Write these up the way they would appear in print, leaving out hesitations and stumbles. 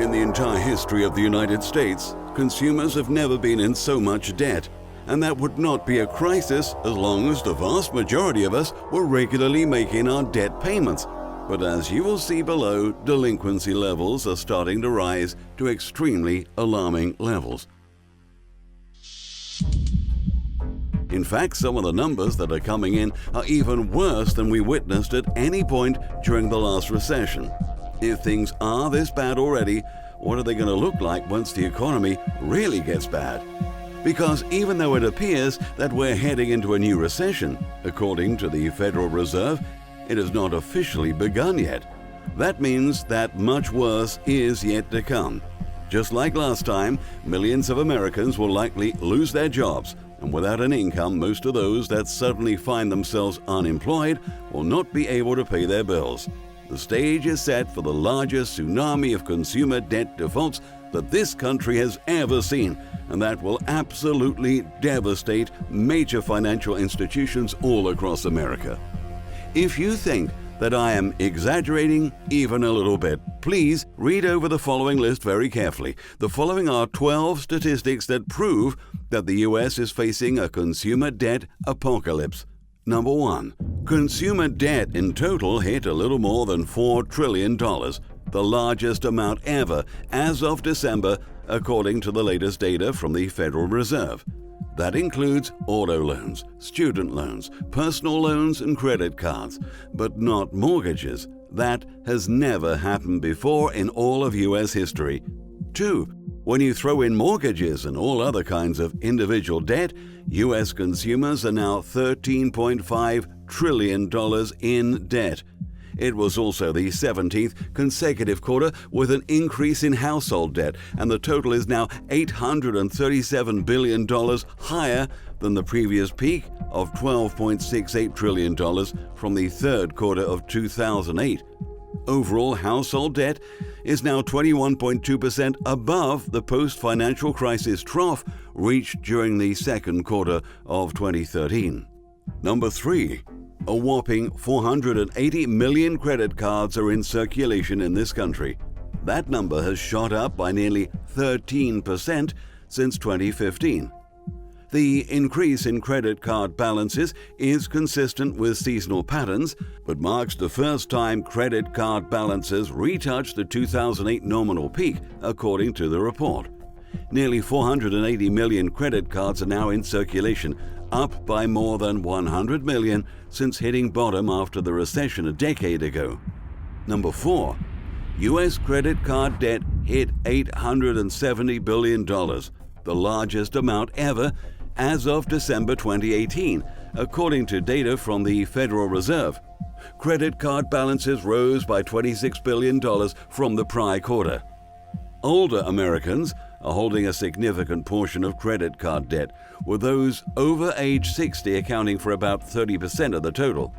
In the entire history of the United States, consumers have never been in so much debt, and that would not be a crisis as long as the vast majority of us were regularly making our debt payments. But as you will see below, delinquency levels are starting to rise to extremely alarming levels. In fact, some of the numbers that are coming in are even worse than we witnessed at any point during the last recession. If things are this bad already, what are they going to look like once the economy really gets bad? Because even though it appears that we're heading into a new recession, according to the Federal Reserve, it has not officially begun yet. That means that much worse is yet to come. Just like last time, millions of Americans will likely lose their jobs, and without an income, most of those that suddenly find themselves unemployed will not be able to pay their bills. The stage is set for the largest tsunami of consumer debt defaults that this country has ever seen, and that will absolutely devastate major financial institutions all across America. If you think that I am exaggerating even a little bit, please read over the following list very carefully. The following are 12 statistics that prove that the U.S. is facing a consumer debt apocalypse. Number 1. Consumer debt in total hit a little more than $4 trillion, the largest amount ever as of December, according to the latest data from the Federal Reserve. That includes auto loans, student loans, personal loans, and credit cards, but not mortgages. That has never happened before in all of U.S. history. 2. When you throw in mortgages and all other kinds of individual debt, U.S. consumers are now $13.5 trillion in debt. It was also the 17th consecutive quarter with an increase in household debt, and the total is now $837 billion higher than the previous peak of $12.68 trillion from the third quarter of 2008. Overall household debt is now 21.2% above the post-financial crisis trough reached during the second quarter of 2013. Number 3. A whopping 480 million credit cards are in circulation in this country. That number has shot up by nearly 13% since 2015. The increase in credit card balances is consistent with seasonal patterns, but marks the first time credit card balances retouched the 2008 nominal peak, according to the report. Nearly 480 million credit cards are now in circulation, up by more than 100 million since hitting bottom after the recession a decade ago. Number 4. U.S. credit card debt hit $870 billion, the largest amount ever as of December 2018, according to data from the Federal Reserve. Credit card balances rose by $26 billion from the prior quarter. Older Americans are holding a significant portion of credit card debt, with those over age 60 accounting for about 30% of the total.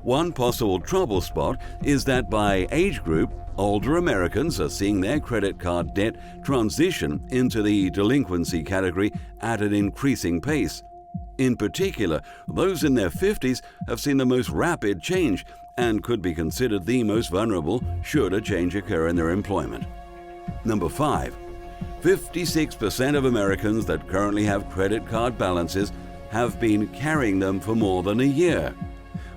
One possible trouble spot is that by age group, older Americans are seeing their credit card debt transition into the delinquency category at an increasing pace. In particular, those in their 50s have seen the most rapid change and could be considered the most vulnerable should a change occur in their employment. Number 5. 56% of Americans that currently have credit card balances have been carrying them for more than a year.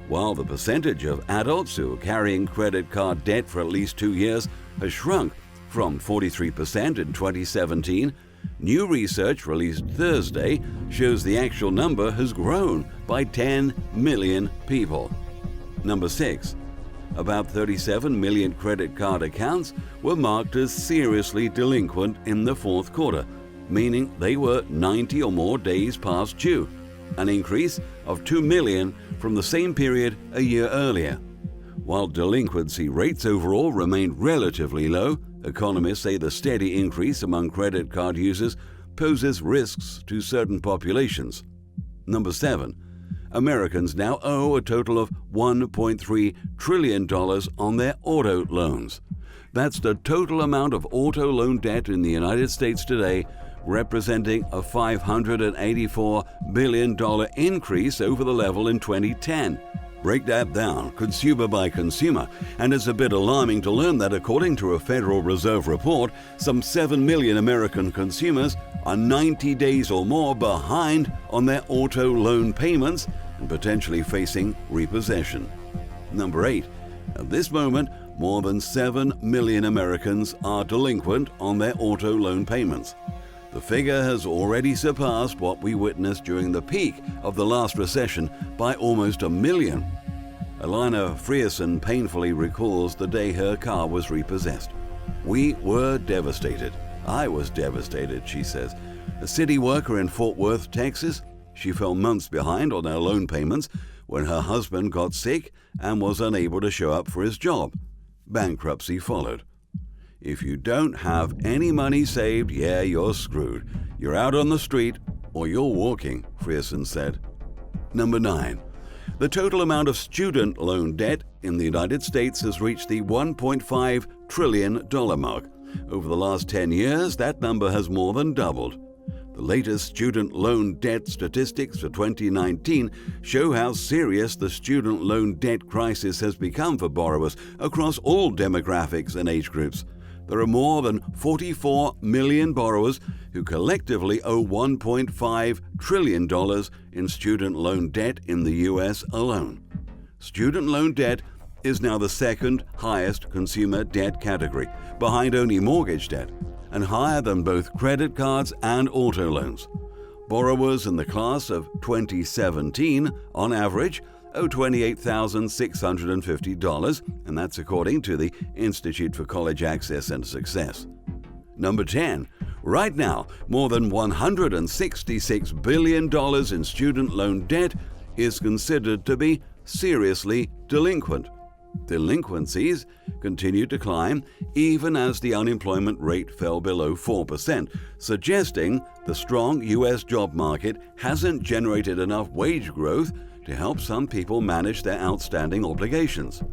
While the percentage of adults who are carrying credit card debt for at least 2 years has shrunk from 43% in 2017, new research released Thursday shows the actual number has grown by 10 million people. Number 6. About 37 million credit card accounts were marked as seriously delinquent in the fourth quarter, meaning they were 90 or more days past due, an increase of 2 million from the same period a year earlier. While delinquency rates overall remained relatively low, economists say the steady increase among credit card users poses risks to certain populations. Number 7. Americans now owe a total of $1.3 trillion on their auto loans. That's the total amount of auto loan debt in the United States today, representing a $584 billion increase over the level in 2010. Break that down, consumer by consumer, and it's a bit alarming to learn that according to a Federal Reserve report, some 7 million American consumers are 90 days or more behind on their auto loan payments and potentially facing repossession. Number 8. At this moment, more than 7 million Americans are delinquent on their auto loan payments. The figure has already surpassed what we witnessed during the peak of the last recession by almost 1 million. Alina Frierson painfully recalls the day her car was repossessed. "We were devastated. I was devastated," she says. A city worker in Fort Worth, Texas, she fell months behind on her loan payments when her husband got sick and was unable to show up for his job. Bankruptcy followed. If you don't have any money saved, you're screwed. You're out on the street or you're walking, Frierson said. Number 9. The total amount of student loan debt in the United States has reached the $1.5 trillion mark. Over the last 10 years, that number has more than doubled. The latest student loan debt statistics for 2019 show how serious the student loan debt crisis has become for borrowers across all demographics and age groups. There are more than 44 million borrowers who collectively owe $1.5 trillion in student loan debt in the U.S. alone. Student loan debt is now the second highest consumer debt category, behind only mortgage debt, and higher than both credit cards and auto loans. Borrowers in the class of 2017, on average, owe $28,650, and that's according to the Institute for College Access and Success. Number 10. Right now, more than $166 billion in student loan debt is considered to be seriously delinquent. Delinquencies continue to climb even as the unemployment rate fell below 4%, suggesting the strong U.S. job market hasn't generated enough wage growth to help some people manage their outstanding obligations.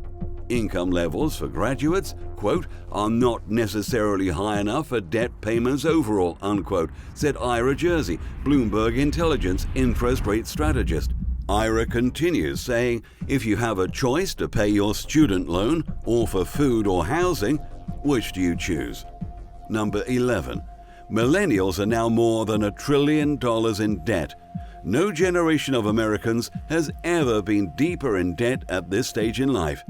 Income levels for graduates, quote, are not necessarily high enough for debt payments overall, unquote, said Ira Jersey, Bloomberg Intelligence interest rate strategist. Ira continues, saying, if you have a choice to pay your student loan or for food or housing, which do you choose? Number 11. Millennials are now more than $1 trillion in debt. No generation of Americans has ever been deeper in debt at this stage in life.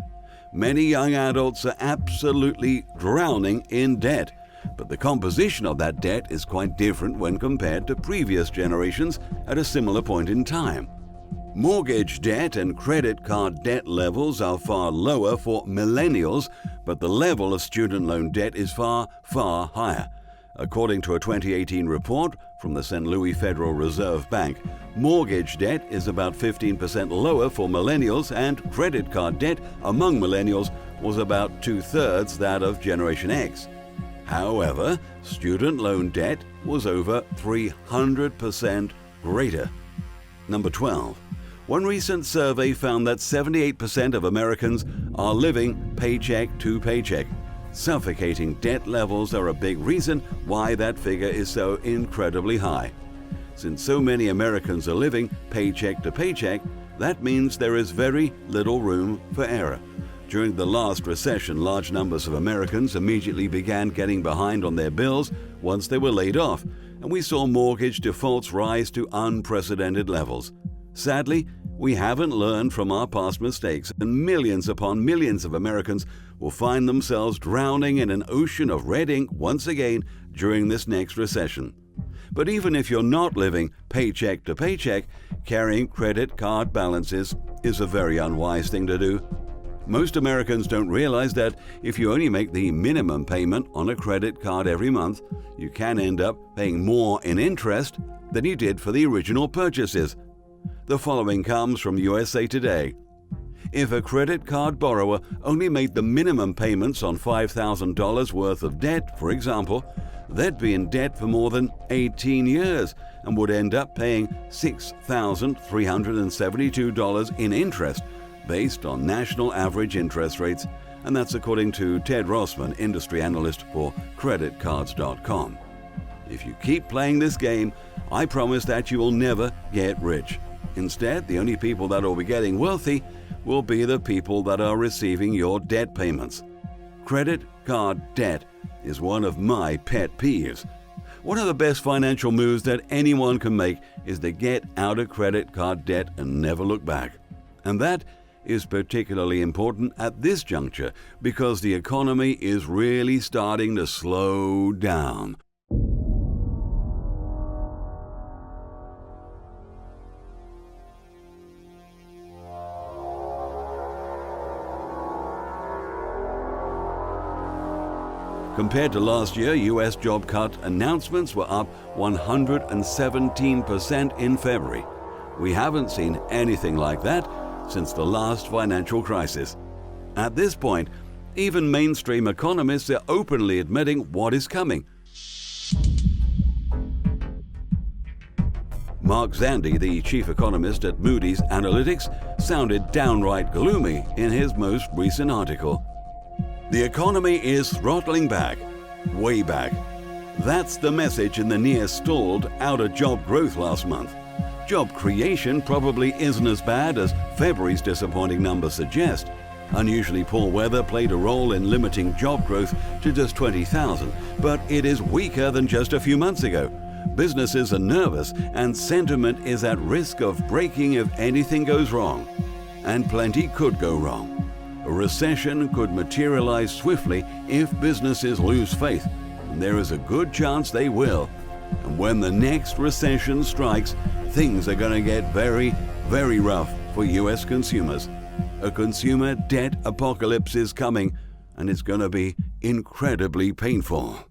Many young adults are absolutely drowning in debt, but the composition of that debt is quite different when compared to previous generations at a similar point in time. Mortgage debt and credit card debt levels are far lower for millennials, but the level of student loan debt is far, far higher. According to a 2018 report from the St. Louis Federal Reserve Bank, mortgage debt is about 15% lower for millennials, and credit card debt among millennials was about 2/3 that of Generation X. However, student loan debt was over 300% greater. Number 12. One recent survey found that 78% of Americans are living paycheck to paycheck. Suffocating debt levels are a big reason why that figure is so incredibly high. Since so many Americans are living paycheck to paycheck, that means there is very little room for error. During the last recession, large numbers of Americans immediately began getting behind on their bills once they were laid off, and we saw mortgage defaults rise to unprecedented levels. Sadly, we haven't learned from our past mistakes, and millions upon millions of Americans will find themselves drowning in an ocean of red ink once again during this next recession. But even if you're not living paycheck to paycheck, carrying credit card balances is a very unwise thing to do. Most Americans don't realize that if you only make the minimum payment on a credit card every month, you can end up paying more in interest than you did for the original purchases. The following comes from USA Today. If a credit card borrower only made the minimum payments on $5,000 worth of debt, for example, they'd be in debt for more than 18 years and would end up paying $6,372 in interest based on national average interest rates, and that's according to Ted Rossman, industry analyst for creditcards.com. If you keep playing this game, I promise that you will never get rich. Instead, the only people that will be getting wealthy will be the people that are receiving your debt payments. Credit card debt is one of my pet peeves. One of the best financial moves that anyone can make is to get out of credit card debt and never look back. And that is particularly important at this juncture because the economy is really starting to slow down. Compared to last year, U.S. job cut announcements were up 117% in February. We haven't seen anything like that since the last financial crisis. At this point, even mainstream economists are openly admitting what is coming. Mark Zandi, the chief economist at Moody's Analytics, sounded downright gloomy in his most recent article. The economy is throttling back, way back. That's the message in the near-stalled outer job growth last month. Job creation probably isn't as bad as February's disappointing numbers suggest. Unusually poor weather played a role in limiting job growth to just 20,000, but it is weaker than just a few months ago. Businesses are nervous and sentiment is at risk of breaking if anything goes wrong. And plenty could go wrong. A recession could materialize swiftly if businesses lose faith, and there is a good chance they will. And when the next recession strikes, things are going to get very, very rough for U.S. consumers. A consumer debt apocalypse is coming, and it's going to be incredibly painful.